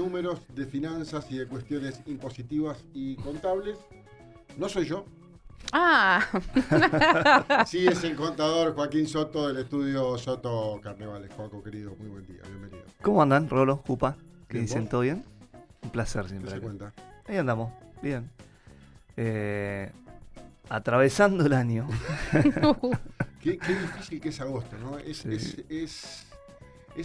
números, de finanzas y de cuestiones impositivas y contables. No soy yo. Ah, Sí, es el contador Joaquín Soto del estudio Soto Carnevales. Joaco, querido, muy buen día, bienvenido. ¿Cómo andan, Rolo, Jupa? ¿Qué Bien, dicen? ¿vos? ¿Todo bien? Un placer ¿Qué siempre. se acá. cuenta? Ahí andamos, bien. Atravesando el año. Qué difícil que es agosto, ¿no? Sí. Es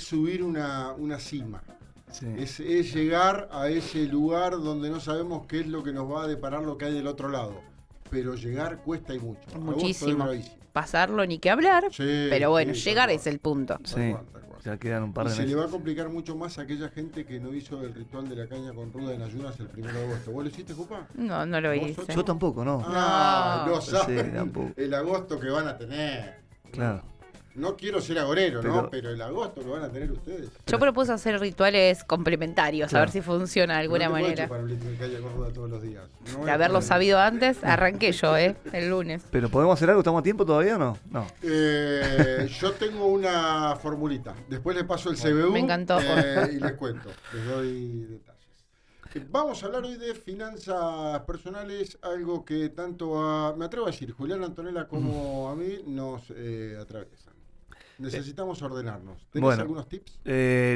subir una cima. Sí. Es llegar a ese lugar donde no sabemos qué es lo que nos va a deparar lo que hay del otro lado. Pero llegar cuesta y mucho. Agosto es muchísimo. bravísimo. Pasarlo ni que hablar, Sí, pero bueno, sí, llegar tal es el punto. cual, Sí, tal cual. ya quedan un par Y de se meses. le va a complicar mucho más a aquella gente que no hizo el ritual de la caña con ruda en ayunas el 1 de agosto. ¿Vos lo hiciste, Jupa? No, no lo ¿Vos hice. sos- Yo tampoco, ¿no? No Sí, saben tampoco. el agosto que van a tener. Claro. No quiero ser agorero, ¿no? Pero- Pero el agosto que van a tener ustedes. Yo propuse hacer rituales complementarios, a Claro. ver si funciona de alguna No te podés manera. chupar un litro de caña con ruda todos los días. No De es haberlo posible. sabido antes, arranqué yo, el lunes. ¿Pero podemos hacer algo? ¿Estamos a tiempo todavía o no? No. Yo tengo una formulita. Después les paso el CBU Me encantó. Y les cuento. Les doy detalles. Vamos a hablar hoy de finanzas personales, algo que tanto me atrevo a decir, Julián Antonella como a mí nos atraviesan. Necesitamos ordenarnos. ¿Tenés Bueno. algunos tips?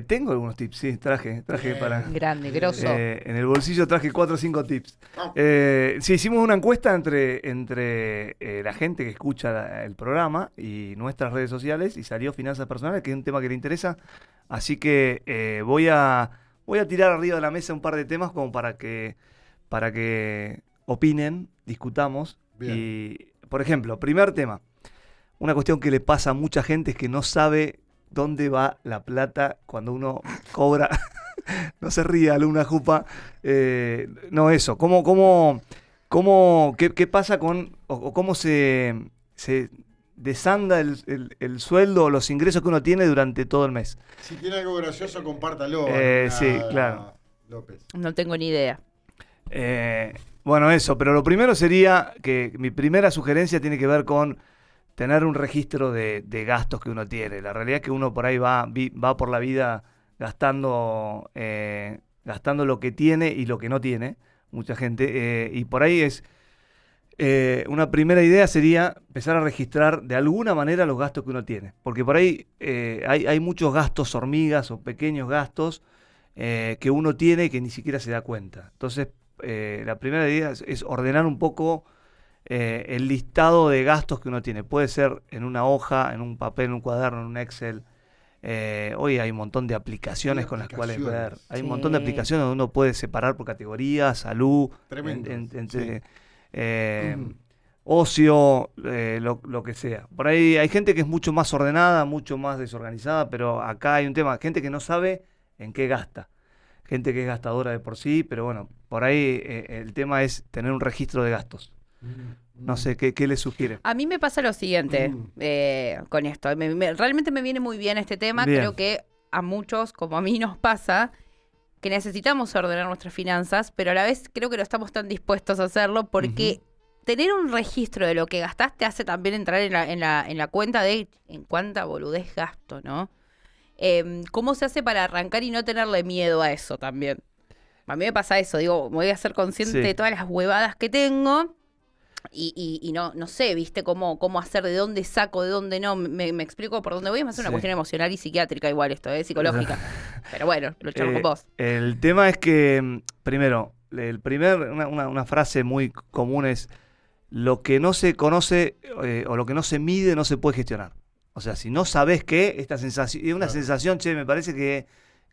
Tengo algunos tips, sí, traje Bien. para... Grande, grosso. En el bolsillo traje 4 o 5 tips. Ah. Sí, hicimos una encuesta entre la gente que escucha el programa y nuestras redes sociales y salió finanzas personales, que es un tema que le interesa. Así que voy a tirar arriba de la mesa un par de temas como para que opinen, discutamos. Bien. Y, por ejemplo, primer tema. Una cuestión que le pasa a mucha gente es que no sabe dónde va la plata cuando uno cobra. No se ría, alumna Jupa. No, eso. ¿Qué pasa con, o cómo se desanda el sueldo o los ingresos que uno tiene durante todo el mes? Si tiene algo gracioso, compártalo. Sí, claro. López. No tengo ni idea. Bueno, eso. Pero lo primero sería que mi primera sugerencia tiene que ver con tener un registro de gastos que uno tiene. La realidad es que uno por ahí va por la vida gastando lo que tiene y lo que no tiene, mucha gente. Y por ahí es una primera idea sería empezar a registrar de alguna manera los gastos que uno tiene. Porque por ahí hay muchos gastos hormigas o pequeños gastos que uno tiene y que ni siquiera se da cuenta. Entonces, la primera idea es ordenar un poco el listado de gastos que uno tiene. Puede ser en una hoja, en un papel, en un cuaderno, en un Excel. Hoy hay un montón de aplicaciones con las cuales ver. Hay un montón de Sí. aplicaciones donde uno puede separar por categorías, salud, Tremendo. entre ocio, lo que sea. Por ahí hay gente que es mucho más ordenada, mucho más desorganizada, pero acá hay un tema, gente que no sabe en qué gasta. Gente que es gastadora de por sí, pero bueno, por ahí el tema es tener un registro de gastos. No sé, ¿qué les sugiere? A mí me pasa lo siguiente con esto. Realmente me viene muy bien este tema. Bien. Creo que a muchos, como a mí, nos pasa que necesitamos ordenar nuestras finanzas, pero a la vez creo que no estamos tan dispuestos a hacerlo porque tener un registro de lo que gastaste hace también entrar en la cuenta de en cuánta boludez gasto, ¿no? ¿Cómo se hace para arrancar y no tenerle miedo a eso también? A mí me pasa eso, digo, me voy a ser consciente Sí. de todas las huevadas que tengo y no sé, ¿viste? Cómo hacer, de dónde saco, de dónde no. Me explico por dónde voy. Es más una Sí. cuestión emocional y psiquiátrica igual esto, psicológica. Pero bueno, lo charlo con vos. El tema es que, primero, una frase muy común es: lo que no se conoce o lo que no se mide no se puede gestionar. O sea, si no sabes qué, esta sensación, es una sensación, che, me parece que,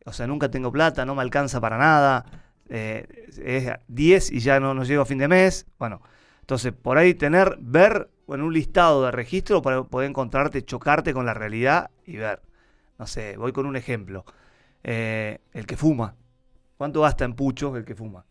o sea, nunca tengo plata, no me alcanza para nada, es 10 y ya no llego a fin de mes. Bueno, entonces por ahí ver en un listado de registro para poder encontrarte, chocarte con la realidad y ver. No sé, voy con un ejemplo. El que fuma. ¿Cuánto gasta en puchos el que fuma?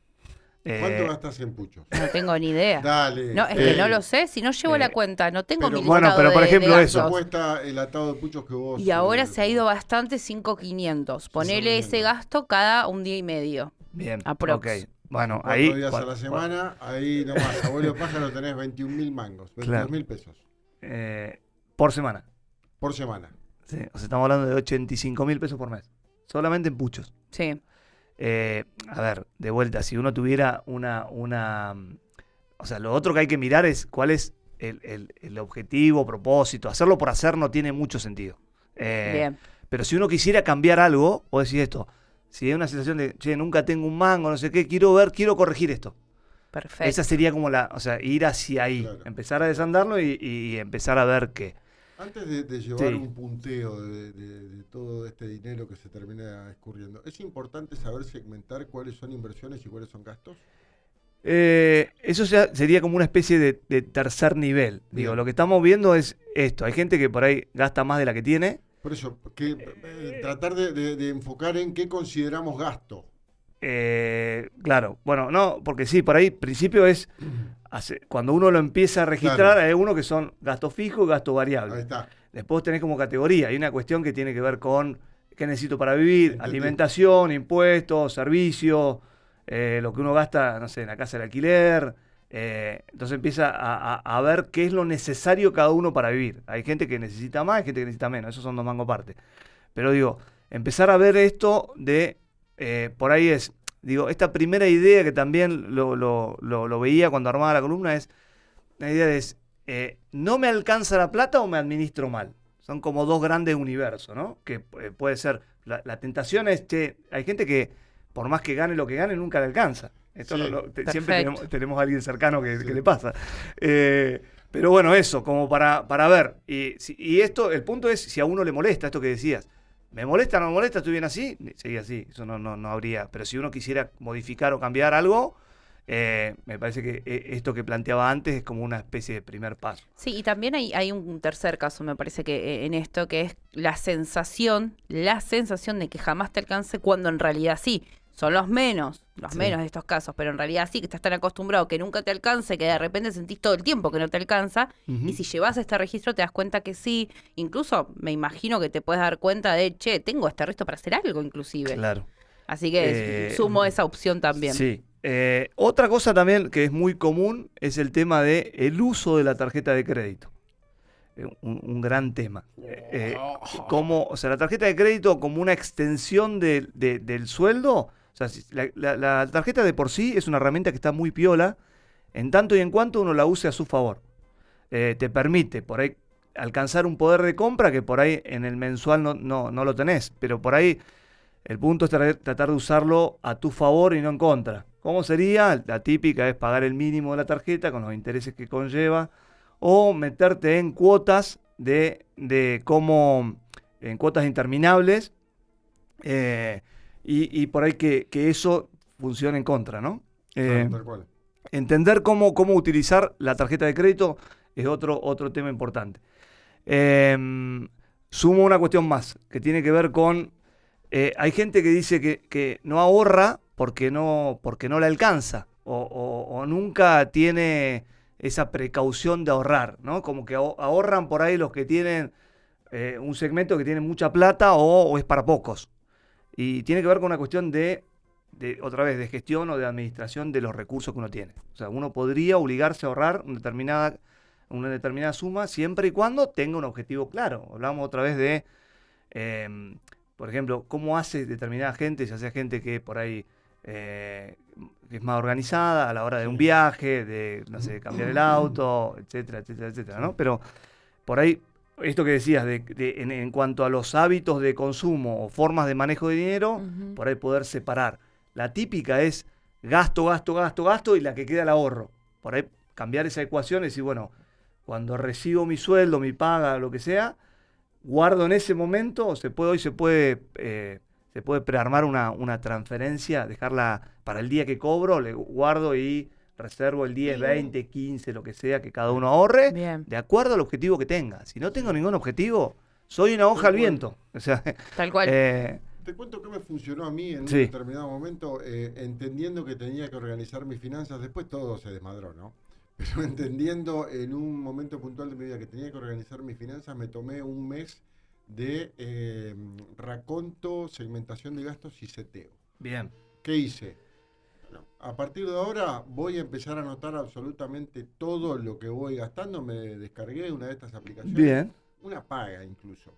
¿Cuánto gastas en puchos? No tengo ni idea. Dale. No, es que no lo sé. Si no llevo la cuenta, no tengo pero mi bueno, listado pero por de ejemplo gastos. eso. ¿Cuánto cuesta el atado de puchos que vos? Y ahora se ha ido bastante 5.500. Ponele ese 5.500. gasto cada un día y medio. Bien, Aprox. ok. Bueno, 4 ahí... días a la semana, ahí nomás, abuelo pájaro, tenés 21.000 mangos, 22.000 pesos por semana. por semana. Sí, o sea, estamos hablando de 85.000 pesos por mes. Solamente en puchos. Sí. A ver, de vuelta, si uno tuviera o sea, lo otro que hay que mirar es cuál es el objetivo, propósito. Hacerlo por hacer no tiene mucho sentido. Bien. Pero si uno quisiera cambiar algo, o decir esto, si hay una sensación de, che, nunca tengo un mango, no sé qué, quiero corregir esto. Perfecto. Esa sería como o sea, ir hacia ahí, Claro. empezar a desandarlo y empezar a ver qué. Antes de llevar Sí. un punteo de todo este dinero que se termina escurriendo, ¿es importante saber segmentar cuáles son inversiones y cuáles son gastos? Eso ya sería como una especie de tercer nivel. Digo, Bien. lo que estamos viendo es esto. Hay gente que por ahí gasta más de la que tiene. Por eso, tratar de enfocar en qué consideramos gasto. Claro, bueno, no, porque sí, por ahí, principio es, cuando uno lo empieza a registrar, Claro. hay uno que son gasto fijo y gasto Ahí variable. está. Después tenés como categoría, hay una cuestión que tiene que ver con qué necesito para vivir, Entendí. alimentación, impuestos, servicios, lo que uno gasta, no sé, en la casa de alquiler. Entonces empieza a ver qué es lo necesario cada uno para vivir. Hay gente que necesita más, hay gente que necesita menos, esos son dos mangos aparte. Pero digo, empezar a ver esto por ahí es, digo, esta primera idea que también lo veía cuando armaba la columna es, la idea es, ¿no me alcanza la plata o me administro mal? Son como dos grandes universos, ¿no? Que puede ser, la tentación es, che, hay gente que por más que gane lo que gane, nunca le alcanza. Esto Sí, siempre perfecto. tenemos a alguien cercano que Sí. le pasa. Pero bueno, eso, como para ver. Y esto, el punto es si a uno le molesta esto que decías. ¿Me molesta, no me molesta? ¿Estoy bien así? Seguí así, eso no habría. Pero si uno quisiera modificar o cambiar algo, me parece que esto que planteaba antes es como una especie de primer paso. Sí, y también hay un tercer caso, me parece que en esto, que es la sensación de que jamás te alcance cuando en realidad sí. Son los menos Sí. de estos casos, pero en realidad sí, que estás tan acostumbrado que nunca te alcance, que de repente sentís todo el tiempo que no te alcanza, y si llevas este registro te das cuenta que sí, incluso me imagino que te puedes dar cuenta de, che, tengo este registro para hacer algo inclusive. Claro. Así que sumo esa opción también. Sí. Otra cosa también que es muy común es el tema de el uso de la tarjeta de crédito. Un gran tema. O sea, la tarjeta de crédito como una extensión del sueldo. O sea, la tarjeta de por sí es una herramienta que está muy piola, en tanto y en cuanto uno la use a su favor. Te permite por ahí alcanzar un poder de compra que por ahí en el mensual no lo tenés, pero por ahí el punto es tratar de usarlo a tu favor y no en contra. ¿Cómo sería? La típica es pagar el mínimo de la tarjeta con los intereses que conlleva, o meterte en cuotas en cuotas interminables, y por ahí que eso funcione en contra, ¿no? Claro, tal cual. Entender cómo utilizar la tarjeta de crédito es otro tema importante. Sumo una cuestión más, que tiene que ver con... hay gente que dice que no ahorra porque no le alcanza, o nunca tiene esa precaución de ahorrar, ¿no? Como que ahorran por ahí los que tienen un segmento que tiene mucha plata o es para pocos. Y tiene que ver con una cuestión otra vez, de gestión o de administración de los recursos que uno tiene. O sea, uno podría obligarse a ahorrar una determinada suma siempre y cuando tenga un objetivo claro. Hablamos otra vez de, por ejemplo, cómo hace determinada gente, ya sea gente que por ahí que es más organizada a la hora de un viaje, de, no sé, cambiar el auto, etcétera, etcétera, etcétera, ¿no? Pero por ahí, esto que decías, en cuanto a los hábitos de consumo o formas de manejo de dinero, Ujú. por ahí poder separar. La típica es gasto, y la que queda el ahorro. Por ahí cambiar esa ecuación y decir, bueno, cuando recibo mi sueldo, mi paga, lo que sea, guardo en ese momento, hoy se puede prearmar una transferencia, dejarla para el día que cobro, le guardo y reservo el 10, 20, 15, lo que sea que cada uno ahorre, Bien. de acuerdo al objetivo que tenga. Si no tengo ningún objetivo, soy una hoja al viento. O sea, Tal cual. Te cuento que me funcionó a mí en Sí. un determinado momento, entendiendo que tenía que organizar mis finanzas. Después todo se desmadró, ¿no? Pero entendiendo en un momento puntual de mi vida que tenía que organizar mis finanzas, me tomé un mes de raconto, segmentación de gastos y seteo. bien. ¿Qué hice? Bueno, a partir de ahora voy a empezar a anotar absolutamente todo lo que voy gastando. Me descargué una de estas aplicaciones. Bien. Una paga incluso.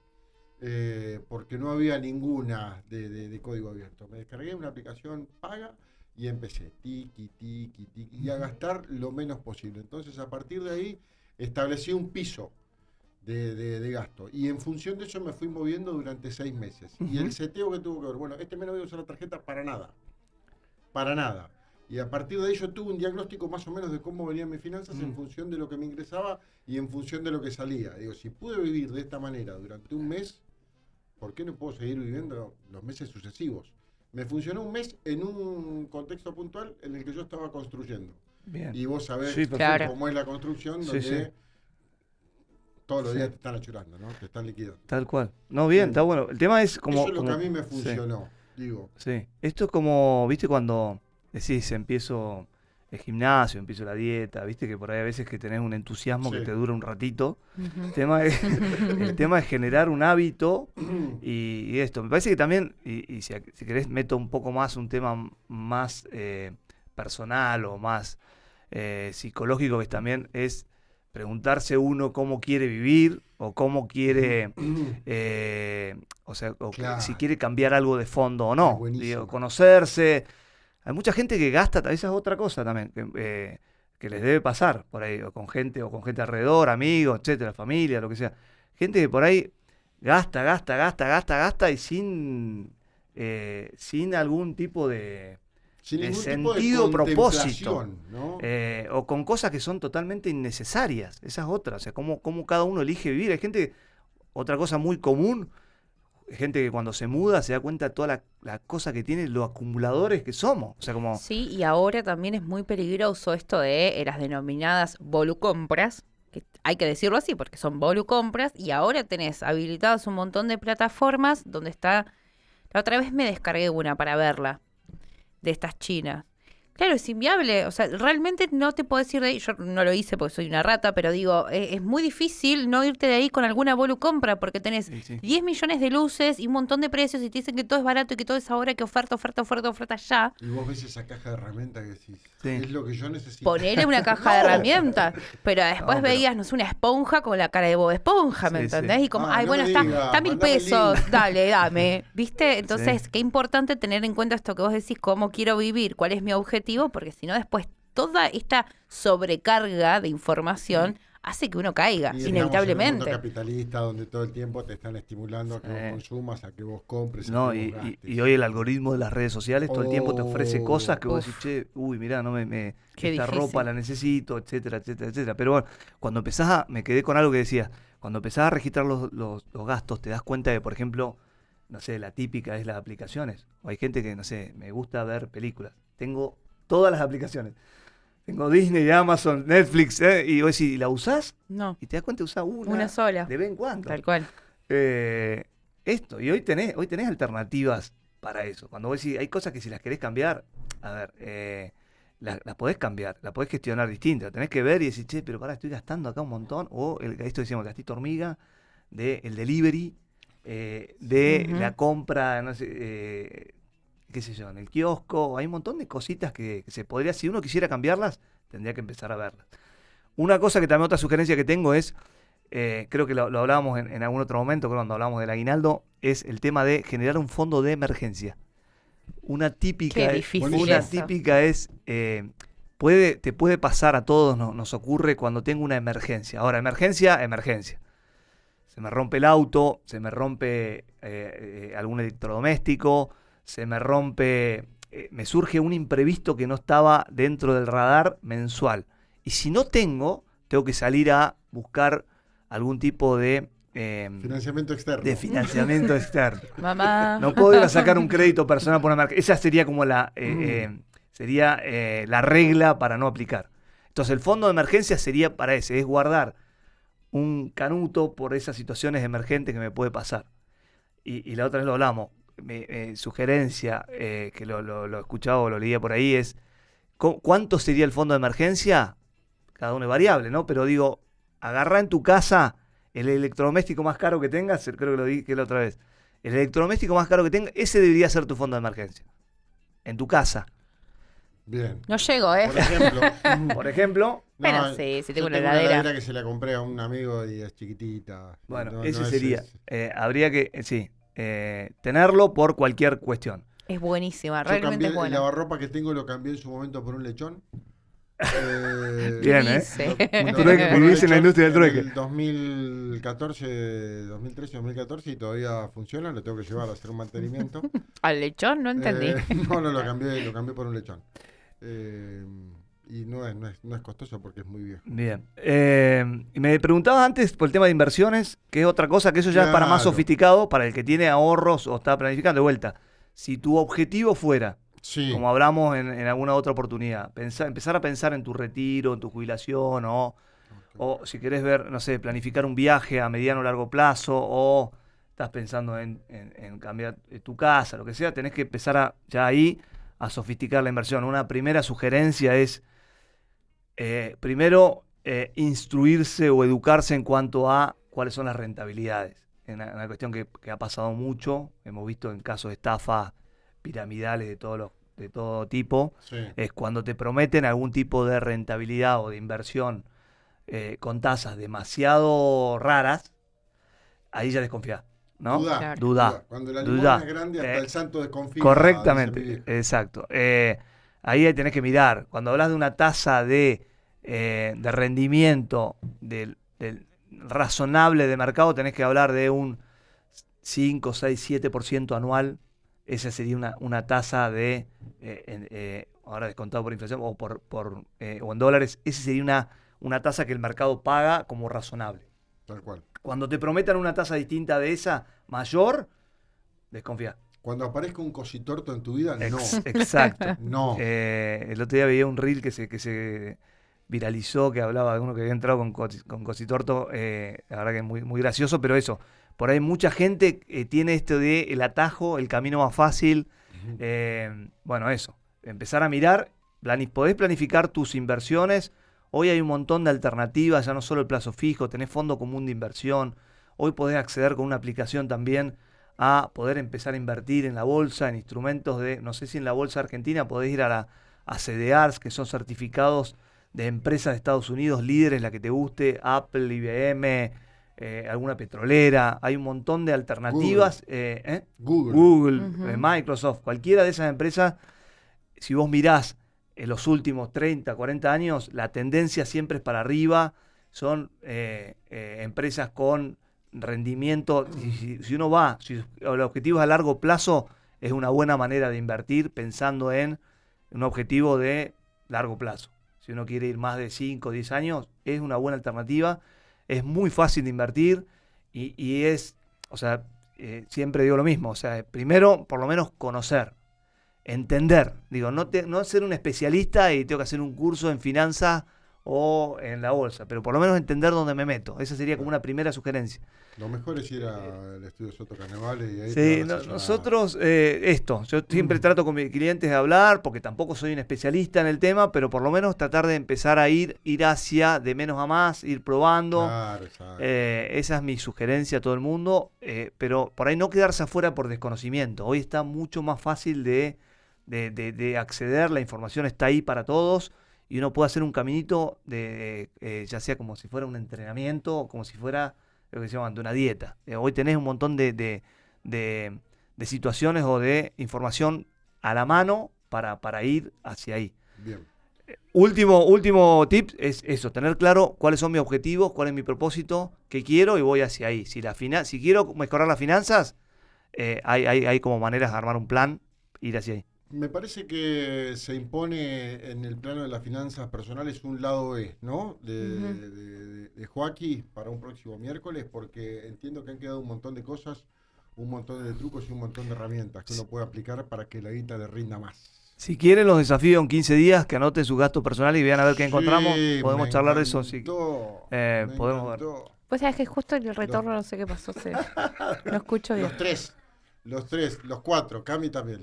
porque no había ninguna de código abierto. Me descargué una aplicación paga y empecé tiqui, tiqui, tiqui, y a gastar lo menos posible. Entonces, a partir de ahí, establecí un piso de gasto. Y en función de eso me fui moviendo durante 6 meses. Y el seteo que tuvo que ver, bueno, este mes no voy a usar la tarjeta para nada. Para nada. Y a partir de ahí yo tuve un diagnóstico más o menos de cómo venían mis finanzas en función de lo que me ingresaba y en función de lo que salía. Digo, si pude vivir de esta manera durante un mes, ¿por qué no puedo seguir viviendo los meses sucesivos? Me funcionó un mes en un contexto puntual en el que yo estaba construyendo. Bien. Y vos sabés Claro. cómo es la construcción, donde Sí. todos los días te están achurando, ¿no? Te están liquidando. Tal cual. No, bien, está bueno. El tema es como... Eso es lo que como- a mí me sí. funcionó, digo. Sí, esto es como, viste, cuando decís, empiezo el gimnasio, empiezo la dieta, viste que por ahí a veces que tenés un entusiasmo que Sí. te dura un ratito. Ujú. El tema es generar un hábito y esto. Me parece que también, y si querés meto un poco más un tema más personal o más psicológico, que también es preguntarse uno cómo quiere vivir o cómo quiere, o sea, Claro. si quiere cambiar algo de fondo o no. Buenísimo. Digo, conocerse. Hay mucha gente que gasta, esa es otra cosa también, que les debe pasar por ahí, o con gente alrededor, amigos, etcétera, familia, lo que sea. Gente que por ahí gasta y sin algún tipo de Sin de ningún tipo de sentido, propósito. contemplación, ¿no? O con cosas que son totalmente innecesarias. Esa es otra. O sea, cómo cada uno elige vivir. Hay gente, otra cosa muy común, gente que cuando se muda se da cuenta de toda la cosa que tiene, los acumuladores que somos. O sea, como... Sí, y ahora también es muy peligroso esto de las denominadas volucompras, que hay que decirlo así porque son volucompras, y ahora tenés habilitadas un montón de plataformas donde está... La otra vez me descargué una para verla, de estas chinas. Claro, es inviable, o sea, realmente no te puedo decir de ahí, yo no lo hice porque soy una rata, pero digo, es muy difícil no irte de ahí con alguna volucompra porque tenés Sí, sí. 10 millones de luces y un montón de precios y te dicen que todo es barato y que todo es ahora, que oferta ya. Y vos ves esa caja de herramientas que decís, Sí. es lo que yo necesito. Ponele una caja de herramientas, pero después No, pero- veías, no sé, una esponja con la cara de Bob Esponja, ¿me Sí, entendés? sí. Y como, Ah, ay, no bueno, me está digas, está 1.000 mandame el pesos, link. dale, dame, ¿viste? Entonces, qué importante tener en cuenta esto que vos decís, cómo quiero vivir, cuál es mi objetivo, porque si no, después toda esta sobrecarga de información hace que uno caiga, Y estamos en un inevitablemente. mundo capitalista donde todo el tiempo te están estimulando a que Sí. vos consumas, a que vos compres, a No, que y, vos y- gastes. y hoy el algoritmo de las redes sociales todo el tiempo te ofrece cosas que vos Uf. decís, che, uy, mirá, no Qué esta difícil. ropa la necesito, etcétera, etcétera, etcétera. Pero bueno, cuando empezás a, me quedé con algo que decía, cuando empezás a registrar los gastos, te das cuenta de, por ejemplo, no sé, la típica es las aplicaciones. O hay gente que, no sé, me gusta ver películas. Tengo todas las aplicaciones. Tengo Disney, Amazon, Netflix, y vos decís, ¿la usás? No, Y te das cuenta de usar una sola, de vez en cuando. tal cual. Esto, y hoy tenés alternativas para eso. Cuando vos decís, hay cosas que si las querés cambiar, a ver, las podés cambiar, las podés gestionar distintas. Tenés que ver y decir, che, pero pará, estoy gastando acá un montón. O esto decíamos, gastito hormiga, el delivery, de Ujú. la compra, no sé, qué sé yo, en el kiosco. Hay un montón de cositas que se podría, si uno quisiera cambiarlas, tendría que empezar a verlas. Una cosa que también, otra sugerencia que tengo es, creo que lo hablábamos en algún otro momento, cuando hablábamos del aguinaldo, es el tema de generar un fondo de emergencia. Una típica Qué es, difícil una eso. típica es te puede pasar a todos, nos ocurre cuando tengo una emergencia. Ahora, emergencia. Se me rompe el auto, se me rompe algún electrodoméstico, se me rompe, me surge un imprevisto que no estaba dentro del radar mensual. Y si no tengo que salir a buscar algún tipo de Financiamiento externo. financiamiento externo. Mamá. No puedo ir a sacar un crédito personal por una marca. Esa sería como la regla para no aplicar. Entonces el fondo de emergencia sería para ese, es guardar un canuto por esas situaciones emergentes que me puede pasar. Y la otra vez lo hablamos. Sugerencia que lo escuchaba o lo leía por ahí es ¿cuánto sería el fondo de emergencia? Cada uno es variable, ¿no? Pero digo, agarrá en tu casa el electrodoméstico más caro que tengas, creo que lo dije la otra vez. El electrodoméstico más caro que tengas, ese debería ser tu fondo de emergencia. En tu casa. Bien. No llego, Por ejemplo, Por ejemplo, Bueno, No, sí, si yo tengo una una heladera. que se la compré a un amigo y es chiquitita. Bueno, No, ese no es- sería. es- Habría que, sí, tenerlo por cualquier cuestión. Es buenísima, Yo realmente cambié es el buena. lavarropa que tengo, lo cambié en su momento por un lechón. ¿Qué Bien, ¿eh? dice? Un trueque, vivís en la industria del trueque. En el 2014, 2013, 2014 y todavía funciona, lo tengo que llevar a hacer un mantenimiento. ¿Al lechón? No entendí. No, lo cambié por un lechón. Eh, y no es costoso porque es muy viejo. Bien. Y me preguntabas antes por el tema de inversiones, que es otra cosa, que eso ya es para más Claro. sofisticado, para el que tiene ahorros o está planificando. De vuelta, si tu objetivo fuera, Sí, como hablamos en alguna otra oportunidad, empezar a pensar en tu retiro, en tu jubilación, o si querés ver, no sé, planificar un viaje a mediano o largo plazo, o estás pensando en cambiar tu casa, lo que sea, tenés que empezar ya ahí a sofisticar la inversión. Una primera sugerencia es, primero, instruirse o educarse en cuanto a cuáles son las rentabilidades. Es una cuestión que ha pasado mucho, hemos visto en casos de estafas piramidales de todo tipo, sí. es cuando te prometen algún tipo de rentabilidad o de inversión con tasas demasiado raras, ahí ya desconfías, ¿no? Dudá, Claro. Dudá. Cuando la Dudá. limona es grande, hasta el santo desconfía. dice mi Correctamente, viejo. exacto. Ahí tenés que mirar. Cuando hablas de una tasa de rendimiento del razonable de mercado, tenés que hablar de un 5, 6, 7% anual. Esa sería una tasa de, ahora descontado por inflación o en dólares, esa sería una tasa que el mercado paga como razonable. Tal cual. Cuando te prometan una tasa distinta de esa, mayor, desconfía. Cuando aparezca un cositorto en tu vida, no. Exacto. No. El otro día veía un reel que se viralizó, que hablaba de uno que había entrado con Cositorto, la verdad que es muy, muy gracioso, pero eso, por ahí mucha gente tiene esto de el atajo, el camino más fácil, bueno, eso, empezar a mirar, podés planificar tus inversiones, hoy hay un montón de alternativas, ya no solo el plazo fijo, tenés fondo común de inversión, hoy podés acceder con una aplicación también a poder empezar a invertir en la bolsa, en instrumentos no sé si en la bolsa argentina podés ir a CDRs, que son certificados de empresas de Estados Unidos, líderes, la que te guste, Apple, IBM, alguna petrolera, hay un montón de alternativas. Google, Ujú. Microsoft, cualquiera de esas empresas, si vos mirás en los últimos 30, 40 años, la tendencia siempre es para arriba, son empresas con rendimiento, si uno si el objetivo es a largo plazo, es una buena manera de invertir pensando en un objetivo de largo plazo. Si uno quiere ir más de 5 o 10 años, es una buena alternativa, es muy fácil de invertir y es, o sea, siempre digo lo mismo, o sea, primero, por lo menos conocer, entender, digo, no ser un especialista y tengo que hacer un curso en finanzas o en la bolsa, pero por lo menos entender dónde me meto. Esa sería como una primera sugerencia. Lo mejor es ir al estudio Soto Carnevale y ahí Sí, te vas a asesorar. nosotros, yo siempre trato con mis clientes de hablar, porque tampoco soy un especialista en el tema, pero por lo menos tratar de empezar a ir hacia de menos a más, ir probando. Claro, exacto. Esa es mi sugerencia a todo el mundo, pero por ahí no quedarse afuera por desconocimiento. Hoy está mucho más fácil de acceder, la información está ahí para todos y uno puede hacer un caminito ya sea como si fuera un entrenamiento o como si fuera lo que se llama de una dieta. Hoy tenés un montón de situaciones o de información a la mano para ir hacia ahí. Bien. Último tip es eso, tener claro cuáles son mis objetivos, cuál es mi propósito, qué quiero y voy hacia ahí. Si quiero mejorar las finanzas, hay como maneras de armar un plan, ir hacia ahí. Me parece que se impone en el plano de las finanzas personales un lado B, ¿no? De Joaquín para un próximo miércoles, porque entiendo que han quedado un montón de cosas, un montón de trucos y un montón de herramientas que uno puede aplicar para que la guita le rinda más. Si quieren los desafíos en 15 días, que anoten sus gastos personales y vean a ver qué Sí, encontramos. Podemos me charlar de eso. Sí. encantó, me Podemos ver. encantó. Pues sabes que justo en el retorno no sé qué pasó. No escucho bien. Los cuatro, Cami también.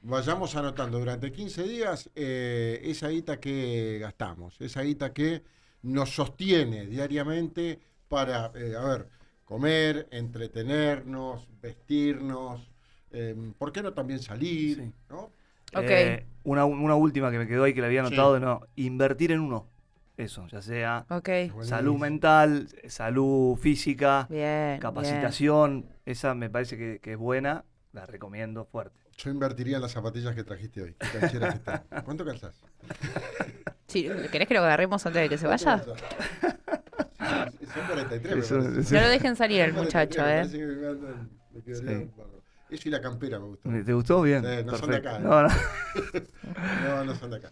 Vayamos anotando durante 15 días esa guita que gastamos, esa guita que nos sostiene diariamente para, comer, entretenernos, vestirnos, ¿por qué no también salir? Sí. ¿No? Ok. Una última que me quedó ahí que le había anotado Sí. invertir en uno. eso, ya sea Ok, salud mental, salud física, bien. capacitación, esa me parece que es buena, la recomiendo fuerte. Yo invertiría en las zapatillas que trajiste hoy. Qué cancheras que están. ¿Cuánto calzás? Sí, ¿querés que lo agarremos antes de que se vaya? Son 43, me Eso- parece. eso- No lo dejen salir al 43, muchacho, me ¿eh? parece que me quedaría Sí. bárbaro. Eso y la campera me gustó. ¿Te gustó? Bien. Sí, no son de Perfecto. acá, No, no. No son de acá.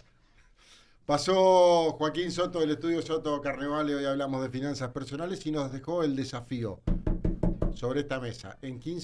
Pasó Joaquín Soto del estudio Soto Carnevale, hoy hablamos de finanzas personales y nos dejó el desafío sobre esta mesa. En 15